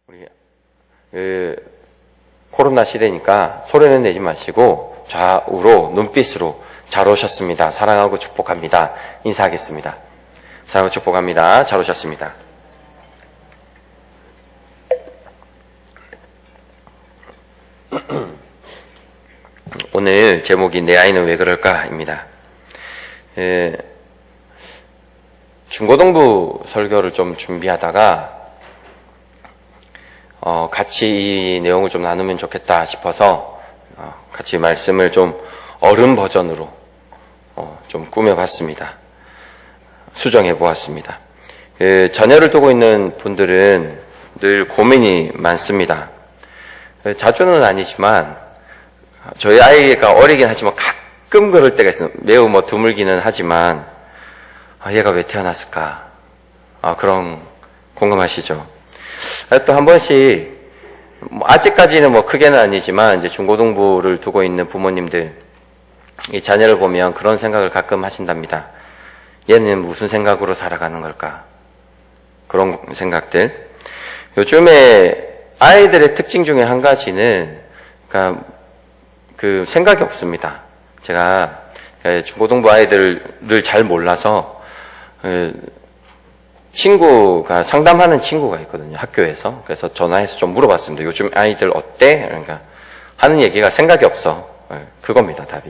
우리 코로나 시대니까 소리는 내지 마시고 좌우로 눈빛으로 잘 오셨습니다. 사랑하고 축복합니다. 인사하겠습니다. 사랑하고 축복합니다. 잘 오셨습니다. 오늘 제목이 내 아이는 왜 그럴까입니다. 중고등부 설교를 좀 준비하다가 같이 이 내용을 좀 나누면 좋겠다 싶어서 같이 말씀을 좀 어른 버전으로 좀 꾸며봤습니다. 수정해보았습니다. 자녀를 두고 있는 분들은 늘 고민이 많습니다. 자주는 아니지만 저희 아이가 어리긴 하지만 가끔 그럴 때가 있어요. 매우 드물기는 하지만 얘가 왜 태어났을까? 그런 공감하시죠? 또 한 번씩 아직까지는 크게는 아니지만 이제 중고등부를 두고 있는 부모님들 이 자녀를 보면 그런 생각을 가끔 하신답니다. 얘는 무슨 생각으로 살아가는 걸까? 그런 생각들. 요즘에 아이들의 특징 중에 한 가지는 그러니까 그 생각이 없습니다. 제가 중고등부 아이들을 잘 몰라서 친구가 상담하는 친구가 있거든요. 학교에서. 그래서 전화해서 좀 물어봤습니다. 요즘 아이들 어때? 그러니까 하는 얘기가 생각이 없어. 그겁니다. 답이.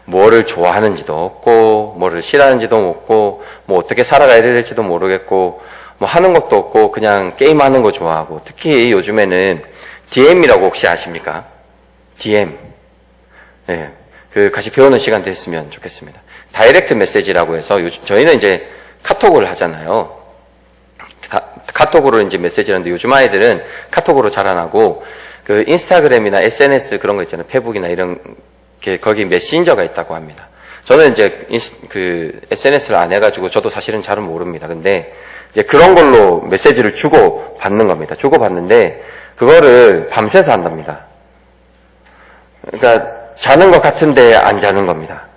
뭐를 좋아하는지도 없고 뭐를 싫어하는지도 없고 어떻게 살아가야 될지도 모르겠고 하는 것도 없고 그냥 게임하는 거 좋아하고 특히 요즘에는 DM이라고 혹시 아십니까? DM. 네. 같이 배우는 시간 됐으면 좋겠습니다. 다이렉트 메시지라고 해서 저희는 이제 카톡을 하잖아요. 카톡으로 이제 메시지를 하는데 요즘 아이들은 카톡으로 잘 안 하고 그 인스타그램이나 SNS 그런 거 있잖아요. 페북이나 이런 게 거기 메신저가 있다고 합니다. 저는 이제 그 SNS를 안 해가지고 저도 사실은 잘은 모릅니다. 근데 이제 그런 걸로 메시지를 주고 받는 겁니다. 주고 받는데 그거를 밤새서 한답니다. 그러니까 자는 것 같은데 안 자는 겁니다.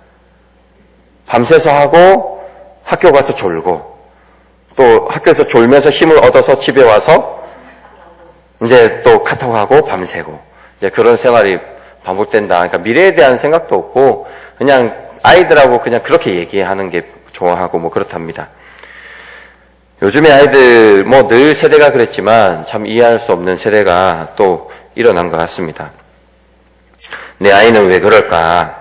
밤새서 하고 학교 가서 졸고 또 학교에서 졸면서 힘을 얻어서 집에 와서 이제 또 카톡하고 밤새고 이제 그런 생활이 반복된다. 그러니까 미래에 대한 생각도 없고 그냥 아이들하고 그냥 그렇게 얘기하는 게 좋아하고 그렇답니다. 요즘에 아이들 늘 세대가 그랬지만 참 이해할 수 없는 세대가 또 일어난 것 같습니다. 내 아이는 왜 그럴까?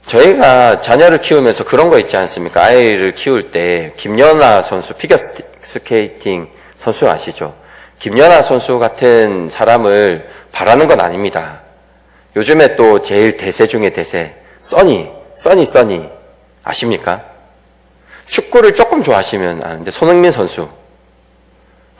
저희가 자녀를 키우면서 그런 거 있지 않습니까? 아이를 키울 때 김연아 선수, 피겨스케이팅 선수 아시죠? 김연아 선수 같은 사람을 바라는 건 아닙니다. 요즘에 또 제일 대세 중에 대세, 써니 아십니까? 축구를 조금 좋아하시면 아는데 손흥민 선수,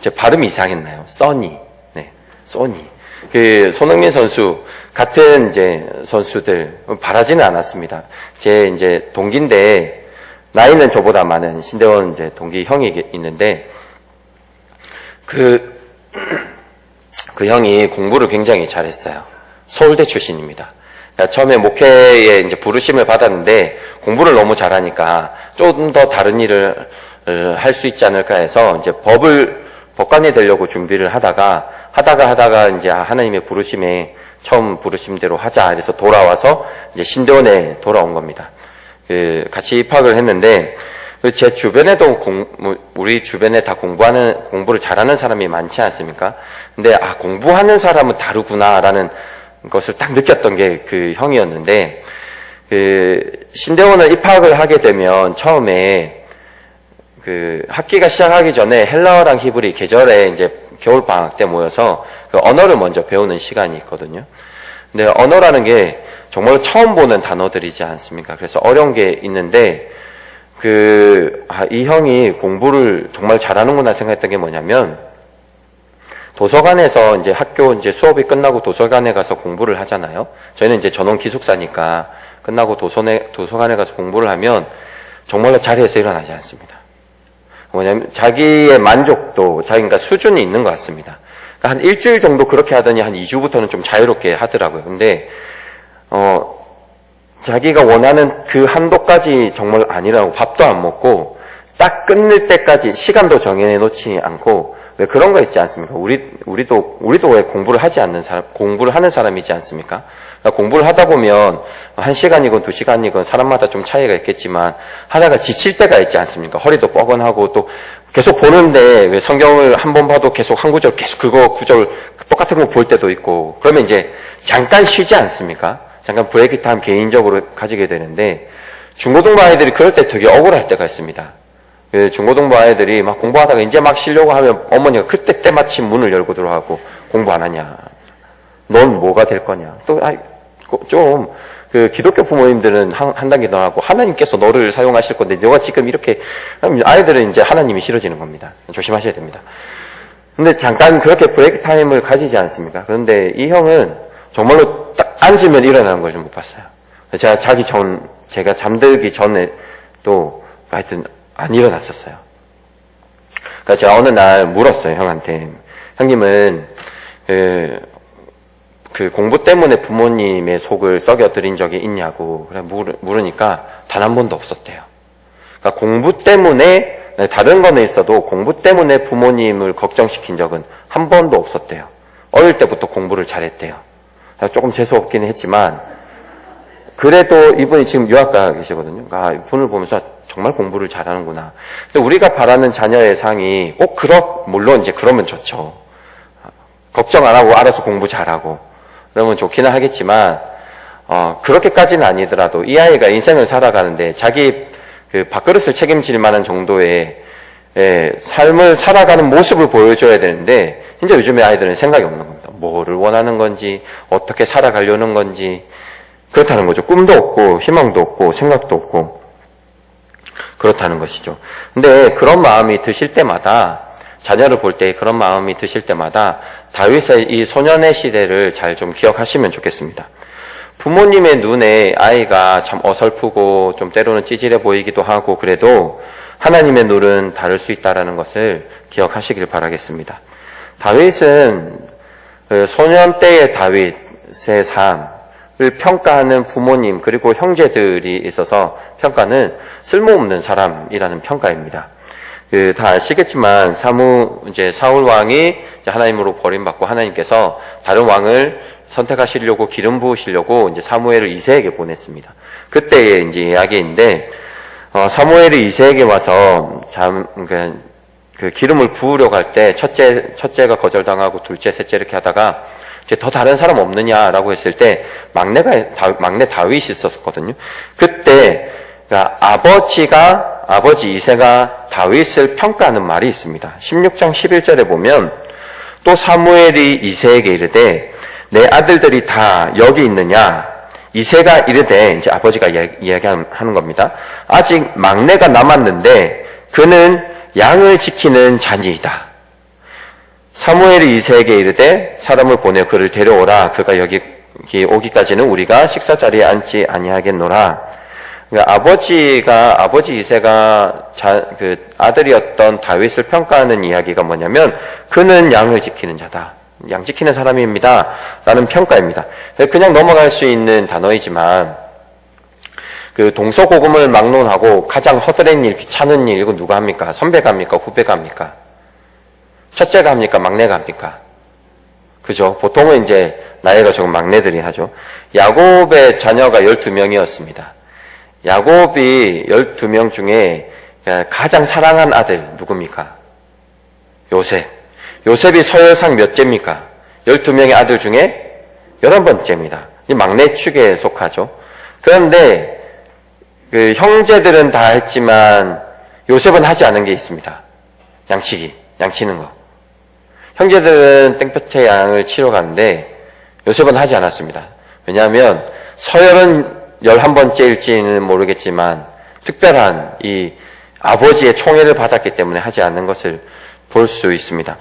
제 발음이 이상했나요? 써니, 네, 써니. 그 손흥민 선수 같은 이제 선수들 바라지는 않았습니다. 제 이제 동기인데 나이는 저보다 많은 신대원 이제 동기 형이 있는데 그 형이 공부를 굉장히 잘했어요. 서울대 출신입니다. 그러니까 처음에 목회에 이제 부르심을 받았는데 공부를 너무 잘하니까 좀 더 다른 일을 할 수 있지 않을까 해서 이제 법관이 되려고 준비를 하다가 이제 하나님의 부르심에 처음 부르심대로 하자. 그래서 돌아와서 이제 신대원에 돌아온 겁니다. 같이 입학을 했는데 제 주변에도 우리 주변에 다 공부를 잘하는 사람이 많지 않습니까? 근데 공부하는 사람은 다르구나라는 것을 딱 느꼈던 게 그 형이었는데 신대원을 입학을 하게 되면 처음에 학기가 시작하기 전에 헬라어랑 히브리 계절에 이제 겨울방학 때 모여서 그 언어를 먼저 배우는 시간이 있거든요. 근데 언어라는 게 정말 처음 보는 단어들이지 않습니까? 그래서 어려운 게 있는데, 이 형이 공부를 정말 잘하는구나 생각했던 게 뭐냐면, 도서관에서 이제 학교 이제 수업이 끝나고 도서관에 가서 공부를 하잖아요. 저희는 이제 전원 기숙사니까 끝나고 도서관에 가서 공부를 하면 정말로 자리에서 일어나지 않습니다. 뭐냐면 자기의 만족도, 그러니까 수준이 있는 것 같습니다. 그러니까 한 일주일 정도 그렇게 하더니 한 2주부터는 좀 자유롭게 하더라고요. 근데 자기가 원하는 그 한도까지 정말 아니라고 밥도 안 먹고 딱 끝낼 때까지 시간도 정해놓지 않고 왜 그런 거 있지 않습니까? 우리도 왜 공부를 하지 않는 사람, 공부를 하는 사람이지 않습니까? 그러니까 공부를 하다 보면 1시간이건 2시간이건 사람마다 좀 차이가 있겠지만 하다가 지칠 때가 있지 않습니까? 허리도 뻐근하고 또 계속 보는데 왜 성경을 한 번 봐도 계속 한 구절 계속 그거 구절 똑같은 거 볼 때도 있고 그러면 이제 잠깐 쉬지 않습니까? 잠깐 브레이크 타임 개인적으로 가지게 되는데 중고등부 아이들이 그럴 때 되게 억울할 때가 있습니다. 중고등부 아이들이 막 공부하다가 이제 막 쉬려고 하면 어머니가 그때 때마침 문을 열고 들어가고 공부 안 하냐? 넌 뭐가 될 거냐? 또 좀 그 기독교 부모님들은 한 단계 더 하고 하나님께서 너를 사용하실 건데 너가 지금 이렇게 아이들은 이제 하나님이 싫어지는 겁니다. 조심하셔야 됩니다. 근데 잠깐 그렇게 브레이크 타임을 가지지 않습니까? 그런데 이 형은 정말로 딱 앉으면 일어나는 걸 좀 못 봤어요. 제가 잠들기 전에 또 하여튼 안 일어났었어요. 그러니까 제가 어느 날 물었어요, 형한테. 형님은 그 공부 때문에 부모님의 속을 썩여드린 적이 있냐고 그래 물으니까 단 한 번도 없었대요. 그러니까 공부 때문에 다른 거는 있어도 공부 때문에 부모님을 걱정시킨 적은 한 번도 없었대요. 어릴 때부터 공부를 잘했대요. 조금 재수없긴 했지만 그래도 이분이 지금 유학가 계시거든요. 이분을 보면서 정말 공부를 잘하는구나. 근데 우리가 바라는 자녀의 상이 꼭 물론 이제 그러면 좋죠. 걱정 안 하고 알아서 공부 잘하고 그러면 좋기는 하겠지만 그렇게까지는 아니더라도 이 아이가 인생을 살아가는데 자기 그 밥그릇을 책임질 만한 정도의 삶을 살아가는 모습을 보여줘야 되는데 진짜 요즘에 아이들은 생각이 없는 겁니다. 뭐를 원하는 건지 어떻게 살아가려는 건지 그렇다는 거죠. 꿈도 없고 희망도 없고 생각도 없고 그렇다는 것이죠. 근데 그런 마음이 드실 때마다 자녀를 볼 때 그런 마음이 드실 때마다 다윗의 이 소년의 시대를 잘 좀 기억하시면 좋겠습니다. 부모님의 눈에 아이가 참 어설프고 좀 때로는 찌질해 보이기도 하고 그래도 하나님의 눈은 다를 수 있다는 것을 기억하시길 바라겠습니다. 다윗은 소년 때의 다윗의 삶을 평가하는 부모님 그리고 형제들이 있어서 평가는 쓸모없는 사람이라는 평가입니다. 다 아시겠지만 사울 왕이 하나님으로 버림받고 하나님께서 다른 왕을 선택하시려고 기름 부으시려고 이제 사무엘을 이새에게 보냈습니다. 그때의 이제 이야기인데 사무엘이 이새에게 와서 그 기름을 부으려고 할 때 첫째가 거절당하고 둘째, 셋째 이렇게 하다가 이제 더 다른 사람 없느냐라고 했을 때 막내 다윗이 있었거든요. 그때 그러니까 아버지 이새가 다윗을 평가하는 말이 있습니다. 16장 11절에 보면 또 사무엘이 이새에게 이르되 내 아들들이 다 여기 있느냐? 이새가 이르되 이제 아버지가 이야기하는 겁니다. 아직 막내가 남았는데 그는 양을 지키는 자니이다. 사무엘이 이새에게 이르되 사람을 보내 그를 데려오라. 그가 여기 오기까지는 우리가 식사 자리에 앉지 아니하겠노라. 그러니까 아버지 이새가 그 아들이었던 다윗을 평가하는 이야기가 뭐냐면 그는 양을 지키는 자다. 양 지키는 사람입니다. 라는 평가입니다. 그냥 넘어갈 수 있는 단어이지만 그 동서고금을 막론하고 가장 허드렛 일, 귀찮은 일 이거 누가 합니까? 선배가 합니까? 후배가 합니까? 첫째가 합니까? 막내가 합니까? 그죠? 보통은 이제 나이가 조금 막내들이 하죠. 야곱의 자녀가 12명이었습니다. 야곱이 12명 중에 가장 사랑한 아들 누굽니까? 요셉이 서열상 몇째입니까? 12명의 아들 중에 11번째입니다. 이 막내 축에 속하죠. 그런데 그 형제들은 다 했지만 요셉은 하지 않은 게 있습니다. 양치는 거. 형제들은 땡볕에 양을 치러 가는데 요셉은 하지 않았습니다. 왜냐하면 서열은 11번째일지는 모르겠지만 특별한 이 아버지의 총애를 받았기 때문에 하지 않는 것을 볼 수 있습니다.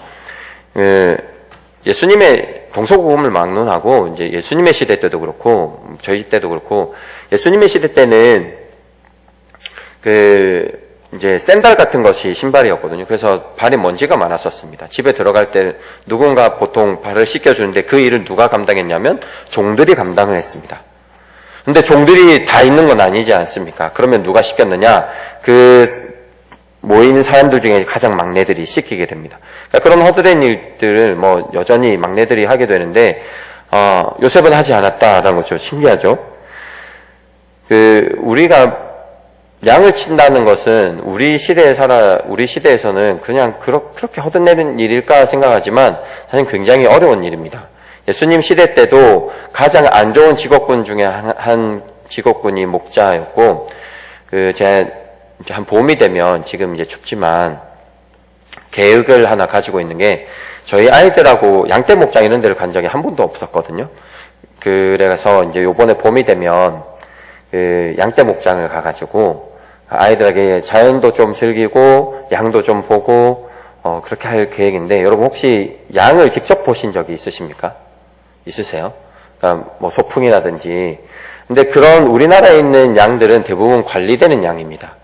예수님의 동서고금을 막론하고 이제 예수님의 시대 때도 그렇고 저희 때도 그렇고 예수님의 시대 때는 이제 샌들 같은 것이 신발이었거든요. 그래서 발에 먼지가 많았었습니다. 집에 들어갈 때 누군가 보통 발을 씻겨주는데 그 일을 누가 감당했냐면 종들이 감당을 했습니다. 근데 종들이 다 있는 건 아니지 않습니까? 그러면 누가 씻겼느냐? 모이는 사람들 중에 가장 막내들이 씻기게 됩니다. 그러니까 그런 허드렛 일들을 뭐 여전히 막내들이 하게 되는데, 요셉은 하지 않았다라는 거죠. 신기하죠? 우리가 양을 친다는 것은 우리 시대에서는 그냥 그렇게 허드렛 일일까 생각하지만 사실 굉장히 어려운 일입니다. 예수님 시대 때도 가장 안 좋은 직업군 중에 한 직업군이 목자였고, 제가 이제 한 봄이 되면 지금 이제 춥지만 계획을 하나 가지고 있는 게 저희 아이들하고 양떼 목장 이런 데를 간 적이 한 번도 없었거든요. 그래서 이제 요번에 봄이 되면 양떼 목장을 가가지고 아이들에게 자연도 좀 즐기고 양도 좀 보고 그렇게 할 계획인데, 여러분 혹시 양을 직접 보신 적이 있으십니까? 있으세요? 그러니까 뭐 소풍이라든지. 근데 그런 우리나라에 있는 양들은 대부분 관리되는 양입니다.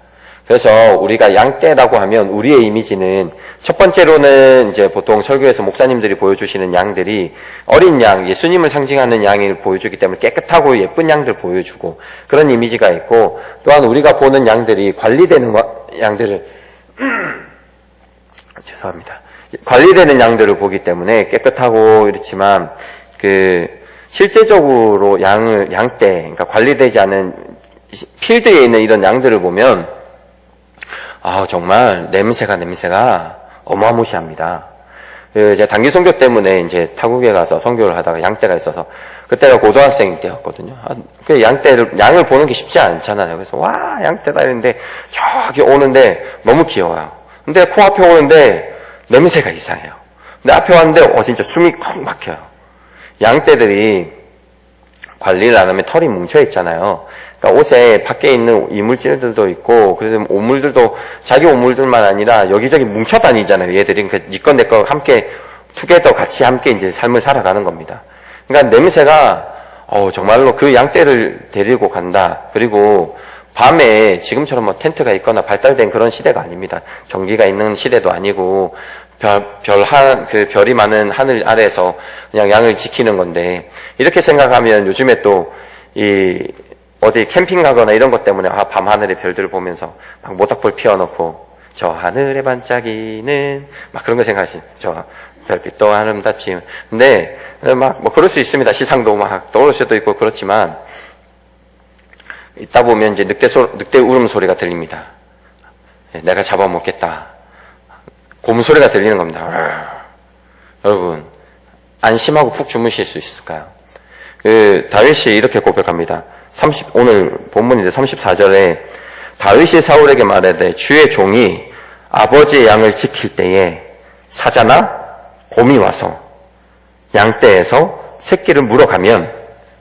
그래서 우리가 양떼라고 하면 우리의 이미지는 첫 번째로는 이제 보통 설교에서 목사님들이 보여주시는 양들이 어린 양, 예수님을 상징하는 양을 보여주기 때문에 깨끗하고 예쁜 양들 보여주고 그런 이미지가 있고, 또한 우리가 보는 양들이 관리되는 양들을 죄송합니다. 관리되는 양들을 보기 때문에 깨끗하고 이렇지만 실제적으로 양떼, 그러니까 관리되지 않은 필드에 있는 이런 양들을 보면 정말 냄새가 어마무시합니다. 제가 단기 선교 때문에 이제 타국에 가서 선교를 하다가 양떼가 있어서, 그때가 고등학생 때였거든요. 양을 보는 게 쉽지 않잖아요. 그래서 와, 양떼다 이랬는데 저기 오는데 너무 귀여워요. 근데 코앞에 오는데 냄새가 이상해요. 근데 앞에 왔는데 진짜 숨이 콕 막혀요. 양떼들이 관리를 안 하면 털이 뭉쳐 있잖아요. 그러니까 옷에 밖에 있는 이물질들도 있고, 그래서 오물들도 자기 오물들만 아니라 여기저기 뭉쳐 다니잖아요. 얘들이. 그러니까 니 건 내 거 함께 투게더 같이 함께 이제 삶을 살아가는 겁니다. 그러니까 냄새가 정말로 그 양떼를 데리고 간다. 그리고 밤에 지금처럼 뭐 텐트가 있거나 발달된 그런 시대가 아닙니다. 전기가 있는 시대도 아니고 별이 많은 하늘 아래에서 그냥 양을 지키는 건데, 이렇게 생각하면 요즘에 또 어디 캠핑 가거나 이런 것 때문에 밤하늘의 별들을 보면서 막 모닥불 피워놓고 저 하늘에 반짝이는 막 그런 거 생각하시죠. 저 별빛도 아름답지. 근데 막 뭐 그럴 수 있습니다. 시상도 막 떠오를 수도 있고 그렇지만, 있다 보면 이제 늑대 울음소리가 들립니다. 내가 잡아먹겠다. 곰소리가 들리는 겁니다. 여러분, 안심하고 푹 주무실 수 있을까요? 다윗이 이렇게 고백합니다. 오늘 본문인데 34절에 다윗이 사울에게 말하되 주의 종이 아버지의 양을 지킬 때에 사자나 곰이 와서 양떼에서 새끼를 물어가면,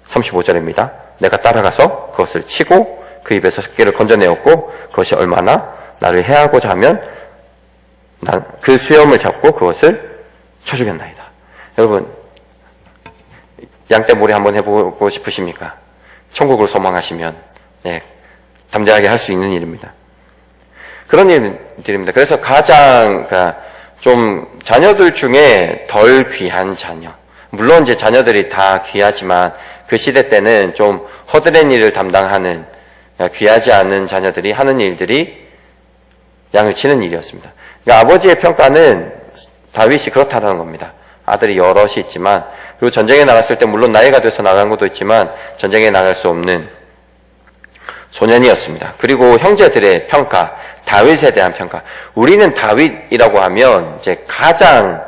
35절입니다. 내가 따라가서 그것을 치고 그 입에서 새끼를 건져내었고 그것이 얼마나 나를 해하고자 하면 난 그 수염을 잡고 그것을 쳐 죽였나이다. 여러분, 양떼 몰이 한번 해보고 싶으십니까? 천국을 소망하시면 담대하게 할 수 있는 일입니다. 그런 일들입니다. 그래서 가장 좀 자녀들 중에 덜 귀한 자녀, 물론 이제 자녀들이 다 귀하지만 그 시대 때는 좀 허드렛 일을 담당하는 귀하지 않은 자녀들이 하는 일들이 양을 치는 일이었습니다. 그러니까 아버지의 평가는 다윗이 그렇다는 겁니다. 아들이 여럿이 있지만, 그리고 전쟁에 나갔을 때 물론 나이가 돼서 나간 것도 있지만 전쟁에 나갈 수 없는 소년이었습니다. 그리고 형제들의 평가, 다윗에 대한 평가. 우리는 다윗이라고 하면 이제 가장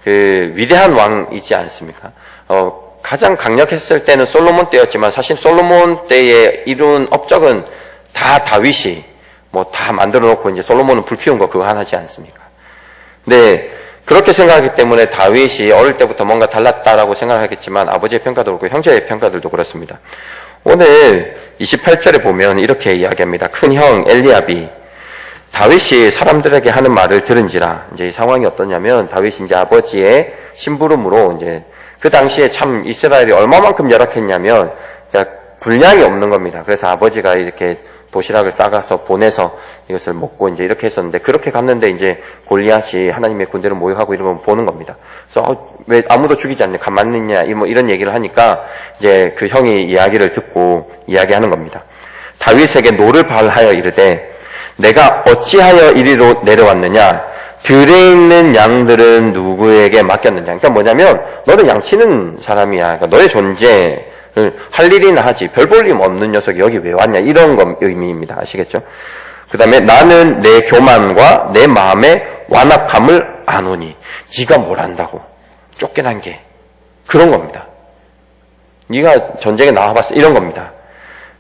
위대한 왕이지 않습니까? 가장 강력했을 때는 솔로몬 때였지만 사실 솔로몬 때에 이룬 업적은 다 다윗이 다 만들어 놓고 이제 솔로몬은 불 피운 거 그거 하나지 않습니까? 근데 그렇게 생각하기 때문에 다윗이 어릴 때부터 뭔가 달랐다라고 생각하겠지만 아버지의 평가도 그렇고 형제의 평가들도 그렇습니다. 오늘 28절에 보면 이렇게 이야기합니다. 큰 형 엘리압이 다윗이 사람들에게 하는 말을 들은지라. 이제 이 상황이 어떠냐면 다윗이 이제 아버지의 심부름으로 이제 그 당시에 참 이스라엘이 얼마만큼 열악했냐면 분량이 없는 겁니다. 그래서 아버지가 이렇게 도시락을 싸가서 보내서 이것을 먹고 이제 이렇게 했었는데, 그렇게 갔는데 이제 골리앗이 하나님의 군대를 모욕하고 이런 걸 보는 겁니다. 그래서 왜 아무도 죽이지 않냐, 가만히 있냐, 이런 얘기를 하니까 이제 그 형이 이야기를 듣고 이야기하는 겁니다. 다윗에게 노를 발하여 이르되 내가 어찌하여 이리로 내려왔느냐? 들에 있는 양들은 누구에게 맡겼느냐? 그러니까 뭐냐면 너는 양치는 사람이야. 그러니까 너의 존재를 할 일이나 하지. 별 볼 일 없는 녀석이 여기 왜 왔냐? 이런 의미입니다. 아시겠죠? 그 다음에 나는 내 교만과 내 마음의 완악함을 아노니. 네가 뭘 안다고 쫓겨난 게 그런 겁니다. 네가 전쟁에 나와봤어 이런 겁니다.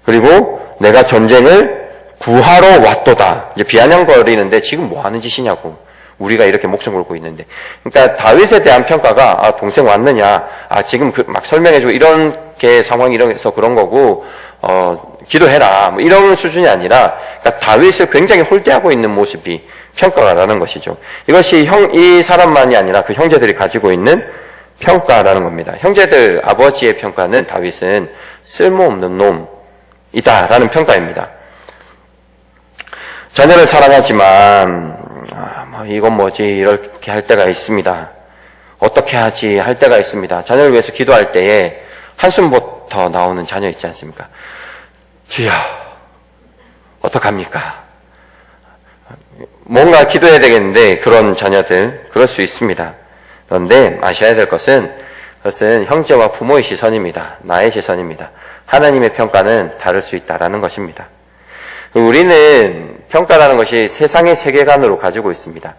그리고 내가 전쟁을 구하러 왔도다. 이제 비아냥거리는데 지금 뭐 하는 짓이냐고. 우리가 이렇게 목숨 걸고 있는데. 그러니까 다윗에 대한 평가가 아 동생 왔느냐. 아 지금 막 설명해주고 이렇게 상황이 이래서 그런 거고 기도해라. 뭐 이런 수준이 아니라 그러니까 다윗을 굉장히 홀대하고 있는 모습이 평가라는 것이죠. 이것이 이 사람만이 아니라 그 형제들이 가지고 있는 평가라는 겁니다. 형제들 아버지의 평가는 다윗은 쓸모없는 놈이다라는 평가입니다. 자녀를 사랑하지만 이건 뭐지 이렇게 할 때가 있습니다. 어떻게 하지 할 때가 있습니다. 자녀를 위해서 기도할 때에 한숨부터 나오는 자녀 있지 않습니까? 주여 어떡합니까? 뭔가 기도해야 되겠는데 그런 자녀들 그럴 수 있습니다. 그런데 아셔야 될 것은 그것은 형제와 부모의 시선입니다. 나의 시선입니다. 하나님의 평가는 다를 수 있다라는 것입니다. 우리는 평가라는 것이 세상의 세계관으로 가지고 있습니다.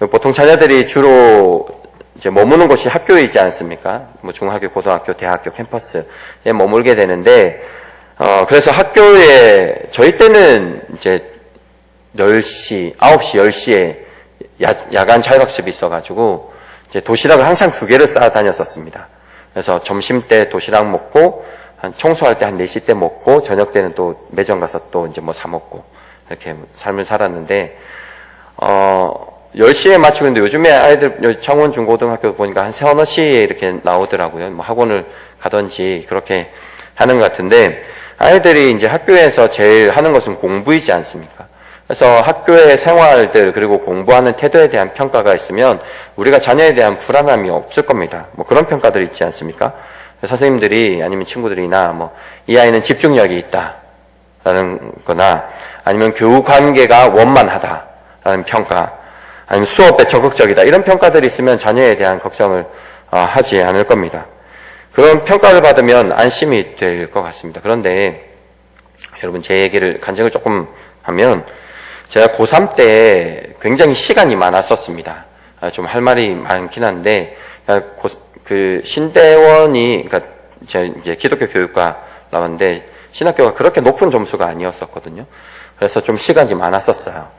보통 자녀들이 주로 이제 머무는 곳이 학교이지 않습니까? 뭐 중학교, 고등학교, 대학교, 캠퍼스에 머물게 되는데, 그래서 학교에, 저희 때는 이제 10시, 9시, 10시에 야간 자율학습이 있어가지고, 이제 도시락을 항상 2개를 싸 다녔었습니다. 그래서 점심 때 도시락 먹고, 청소할 때 한 4시 때 먹고, 저녁 때는 또 매점 가서 또 이제 뭐 사먹고, 이렇게 삶을 살았는데, 10시에 맞추고 있는데 요즘에 아이들, 창원 중고등학교 보니까 한 서너 시에 이렇게 나오더라고요. 뭐 학원을 가든지 그렇게 하는 것 같은데, 아이들이 이제 학교에서 제일 하는 것은 공부이지 않습니까? 그래서 학교의 생활들, 그리고 공부하는 태도에 대한 평가가 있으면 우리가 자녀에 대한 불안함이 없을 겁니다. 뭐 그런 평가들이 있지 않습니까? 선생님들이 아니면 친구들이나 뭐 이 아이는 집중력이 있다라는 거나 아니면 교우 관계가 원만하다라는 평가 아니면 수업에 적극적이다 이런 평가들이 있으면 자녀에 대한 걱정을 하지 않을 겁니다. 그런 평가를 받으면 안심이 될 것 같습니다. 그런데 여러분 제 얘기를 간증을 조금 하면 제가 고3 때 굉장히 시간이 많았었습니다. 좀 할 말이 많긴 한데 그 신대원이 그러니까 제가 이제 기독교 교육과 나왔는데 신학교가 그렇게 높은 점수가 아니었었거든요. 그래서 좀 시간이 많았었어요.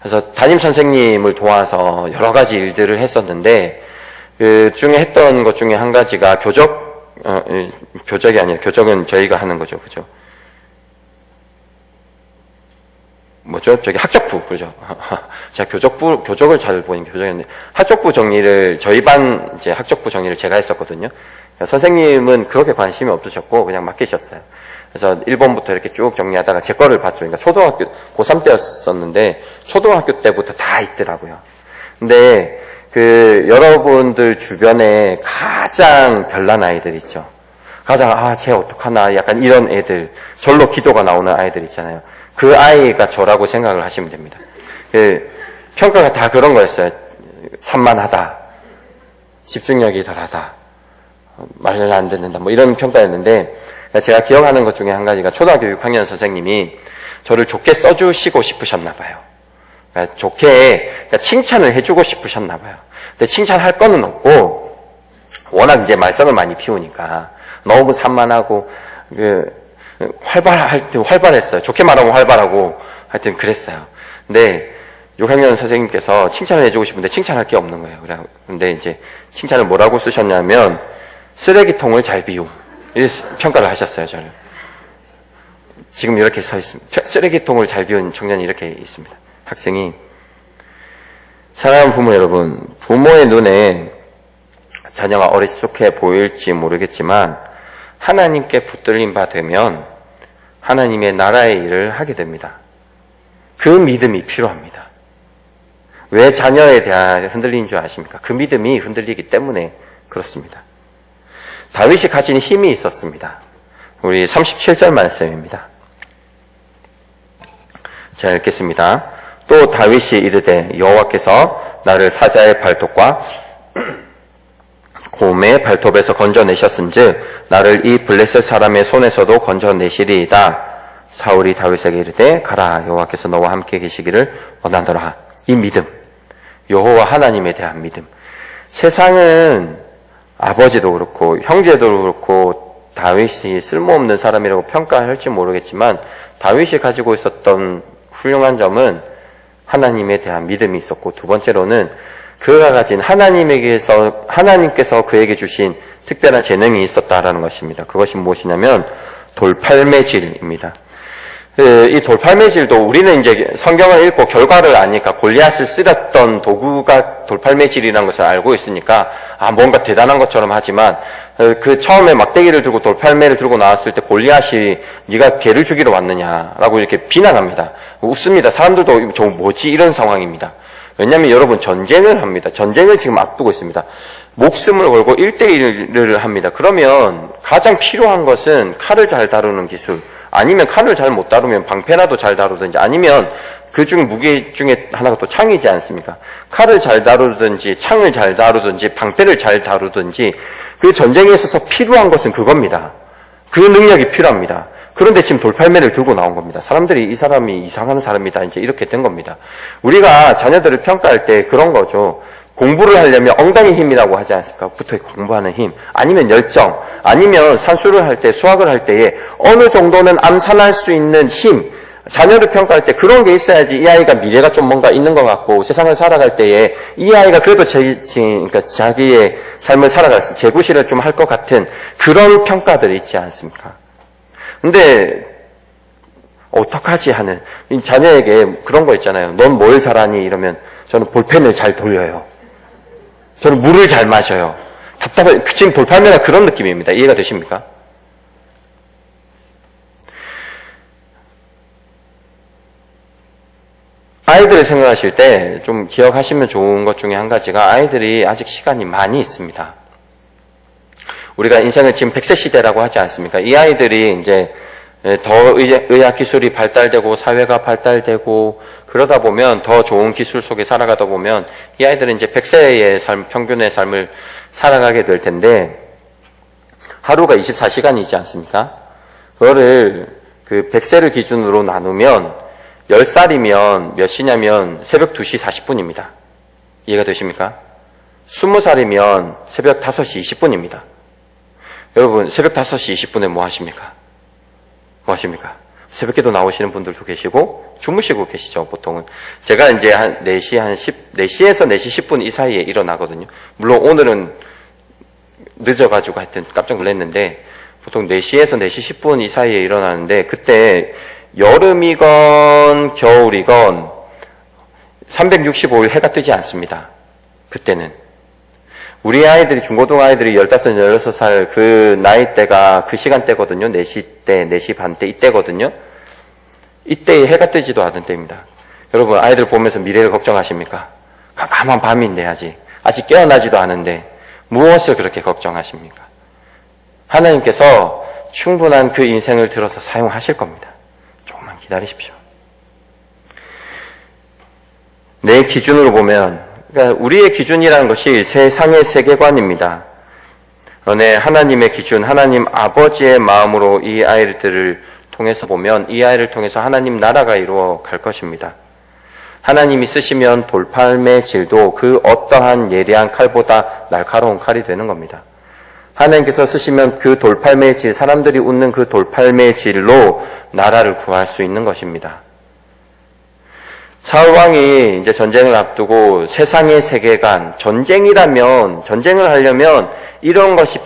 그래서 담임 선생님을 도와서 여러 가지 일들을 했었는데 그 중에 했던 것 중에 한 가지가 교적이 아니라 교적은 저희가 하는 거죠, 그죠? 뭐죠? 저기 학적부, 그죠? 제가 교적을 잘 보니까 교적이었는데, 학적부 정리를, 저희 반, 이제 학적부 정리를 제가 했었거든요. 선생님은 그렇게 관심이 없으셨고, 그냥 맡기셨어요. 그래서 1번부터 이렇게 쭉 정리하다가 제 거를 봤죠. 그러니까 초등학교, 고3 때였었는데, 초등학교 때부터 다 있더라고요. 근데, 여러분들 주변에 가장 별난 아이들 있죠. 가장, 쟤 어떡하나, 약간 이런 애들, 절로 기도가 나오는 아이들 있잖아요. 그 아이가 저라고 생각을 하시면 됩니다. 평가가 다 그런 거였어요. 산만하다. 집중력이 덜하다. 말을 안 듣는다. 뭐 이런 평가였는데, 제가 기억하는 것 중에 한 가지가 초등학교 6학년 선생님이 저를 좋게 써주시고 싶으셨나 봐요. 좋게 칭찬을 해주고 싶으셨나 봐요. 근데 칭찬할 거는 없고, 워낙 이제 말썽을 많이 피우니까, 너무 산만하고, 활발했어요. 좋게 말하면 활발하고, 하여튼 그랬어요. 근데, 6학년 선생님께서 칭찬을 해주고 싶은데 칭찬할 게 없는 거예요. 근데 이제 칭찬을 뭐라고 쓰셨냐면, 쓰레기통을 잘 비움. 이렇게 평가를 하셨어요, 저를. 지금 이렇게 서 있습니다. 쓰레기통을 잘 비운 청년이 이렇게 있습니다. 학생이. 사랑하는 부모 여러분, 부모의 눈에 자녀가 어리숙해 보일지 모르겠지만, 하나님께 붙들린 바 되면 하나님의 나라의 일을 하게 됩니다. 그 믿음이 필요합니다. 왜 자녀에 대한 흔들리는 줄 아십니까? 그 믿음이 흔들리기 때문에 그렇습니다. 다윗이 가진 힘이 있었습니다. 우리 37절 말씀입니다. 자, 읽겠습니다. 또 다윗이 이르되 여호와께서 나를 사자의 발톱과 곰의 발톱에서 건져내셨은즉 나를 이 블레셋 사람의 손에서도 건져내시리이다. 사울이 다윗에게 이르되 가라, 여호와께서 너와 함께 계시기를 원하노라. 이 믿음, 여호와 하나님에 대한 믿음. 세상은 아버지도 그렇고 형제도 그렇고 다윗이 쓸모없는 사람이라고 평가할지 모르겠지만 다윗이 가지고 있었던 훌륭한 점은 하나님에 대한 믿음이 있었고, 두 번째로는 그가 가진 하나님께서 그에게 주신 특별한 재능이 있었다라는 것입니다. 그것이 무엇이냐면 돌팔매질입니다. 이 돌팔매질도 우리는 이제 성경을 읽고 결과를 아니까 골리앗을 쓰렸던 도구가 돌팔매질이라는 것을 알고 있으니까 뭔가 대단한 것처럼 하지만 그 처음에 막대기를 들고 돌팔매를 들고 나왔을 때 골리앗이 네가 개를 죽이러 왔느냐라고 이렇게 비난합니다. 웃습니다. 사람들도 저 뭐지 이런 상황입니다. 왜냐하면 여러분 전쟁을 합니다. 전쟁을 지금 앞두고 있습니다. 목숨을 걸고 1대1을 합니다. 그러면 가장 필요한 것은 칼을 잘 다루는 기술, 아니면 칼을 잘 못 다루면 방패라도 잘 다루든지, 아니면 그 중 무기 중에 하나가 또 창이지 않습니까? 칼을 잘 다루든지 창을 잘 다루든지 방패를 잘 다루든지 그 전쟁에 있어서 필요한 것은 그겁니다. 그 능력이 필요합니다. 그런데 지금 돌팔매를 들고 나온 겁니다. 사람들이 이 사람이 이상한 사람이다 이제 이렇게 된 겁니다. 우리가 자녀들을 평가할 때 그런 거죠. 공부를 하려면 엉덩이 힘이라고 하지 않습니까? 부터 공부하는 힘, 아니면 열정, 아니면 산수를 할 때, 수학을 할 때에 어느 정도는 암산할 수 있는 힘, 자녀를 평가할 때 그런 게 있어야지 이 아이가 미래가 좀 뭔가 있는 것 같고 세상을 살아갈 때에 이 아이가 그래도 그러니까 자기의 삶을 살아갈 수, 재구실을 좀 할 것 같은 그런 평가들이 있지 않습니까? 근데 어떡하지 하는 자녀에게 그런 거 있잖아요. 넌 뭘 잘하니? 이러면 저는 볼펜을 잘 돌려요. 저는 물을 잘 마셔요. 답답해. 지금 돌팔매가 그런 느낌입니다. 이해가 되십니까? 아이들을 생각하실 때 좀 기억하시면 좋은 것 중에 한 가지가 아이들이 아직 시간이 많이 있습니다. 우리가 인생을 지금 100세 시대라고 하지 않습니까? 이 아이들이 이제 더 의학 기술이 발달되고 사회가 발달되고 그러다 보면 더 좋은 기술 속에 살아가다 보면 이 아이들은 이제 100세의 삶, 평균의 삶을 살아가게 될 텐데 하루가 24시간이지 않습니까? 그거를 그 100세를 기준으로 나누면 10살이면 몇 시냐면 새벽 2시 40분입니다. 이해가 되십니까? 20살이면 새벽 5시 20분입니다. 여러분 새벽 5시 20분에 뭐 하십니까? 뭐 하십니까? 새벽에도 나오시는 분들도 계시고 주무시고 계시죠, 보통은. 제가 이제 한 4시에서 4시 10분 이 사이에 일어나거든요. 물론 오늘은 늦어가지고 하여튼 깜짝 놀랐는데 보통 4시에서 4시 10분 이 사이에 일어나는데 그때 여름이건 겨울이건 365일 해가 뜨지 않습니다. 그때는. 우리 아이들이, 중고등 아이들이 15, 16살 그 나이대가 그 시간대거든요. 4시 때, 4시 반 때 이때거든요. 이때에 해가 뜨지도 않은 때입니다. 여러분 아이들 보면서 미래를 걱정하십니까? 깜깜한 밤인데 아직 깨어나지도 않은데 무엇을 그렇게 걱정하십니까? 하나님께서 충분한 그 인생을 들어서 사용하실 겁니다. 조금만 기다리십시오. 내 기준으로 보면, 그러니까 우리의 기준이라는 것이 세상의 세계관입니다. 그런데 하나님의 기준, 하나님 아버지의 마음으로 이 아이들을 통해서 보면 이 아이를 통해서 하나님 나라가 이루어 갈 것입니다. 하나님이 쓰시면 돌팔매 질도 그 어떠한 예리한 칼보다 날카로운 칼이 되는 겁니다. 하나님께서 쓰시면 그 돌팔매 질, 사람들이 웃는 그 돌팔매 질로 나라를 구할 수 있는 것입니다. 사울 왕이 이제 전쟁을 앞두고 세상의 세계관, 전쟁을 하려면 이런 것이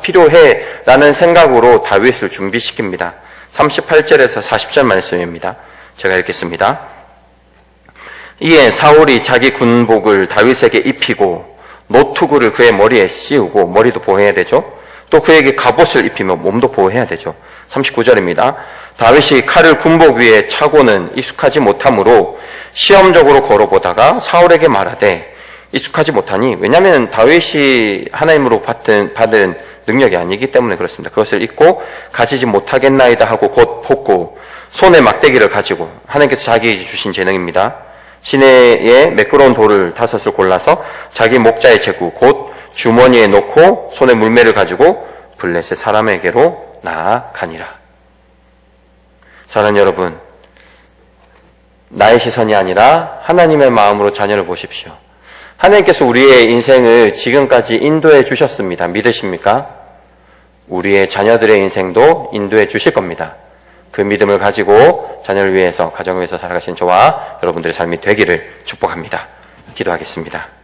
필요해라는 생각으로 다윗을 준비시킵니다. 38절에서 40절 말씀입니다. 제가 읽겠습니다. 이에 사울이 자기 군복을 다윗에게 입히고 노투구를 그의 머리에 씌우고, 머리도 보호해야 되죠. 또 그에게 갑옷을 입히며 몸도 보호해야 되죠. 39절입니다. 다윗이 칼을 군복 위에 차고는 익숙하지 못하므로 시험적으로 걸어보다가 사울에게 말하되 익숙하지 못하니, 왜냐하면 다윗이 하나님으로 받은 능력이 아니기 때문에 그렇습니다. 그것을 잊고 가지지 못하겠나이다 하고 곧 벗고 손에 막대기를 가지고, 하나님께서 자기에게 주신 재능입니다. 시내에 매끄러운 돌을 5을 골라서 자기 목자의 제구 곧 주머니에 넣고 손에 물매를 가지고 블레셋 사람에게로 나아가니라. 사랑하는 여러분, 나의 시선이 아니라 하나님의 마음으로 자녀를 보십시오. 하나님께서 우리의 인생을 지금까지 인도해 주셨습니다. 믿으십니까? 우리의 자녀들의 인생도 인도해 주실 겁니다. 그 믿음을 가지고 자녀를 위해서, 가정을 위해서 살아가신 저와 여러분들의 삶이 되기를 축복합니다. 기도하겠습니다.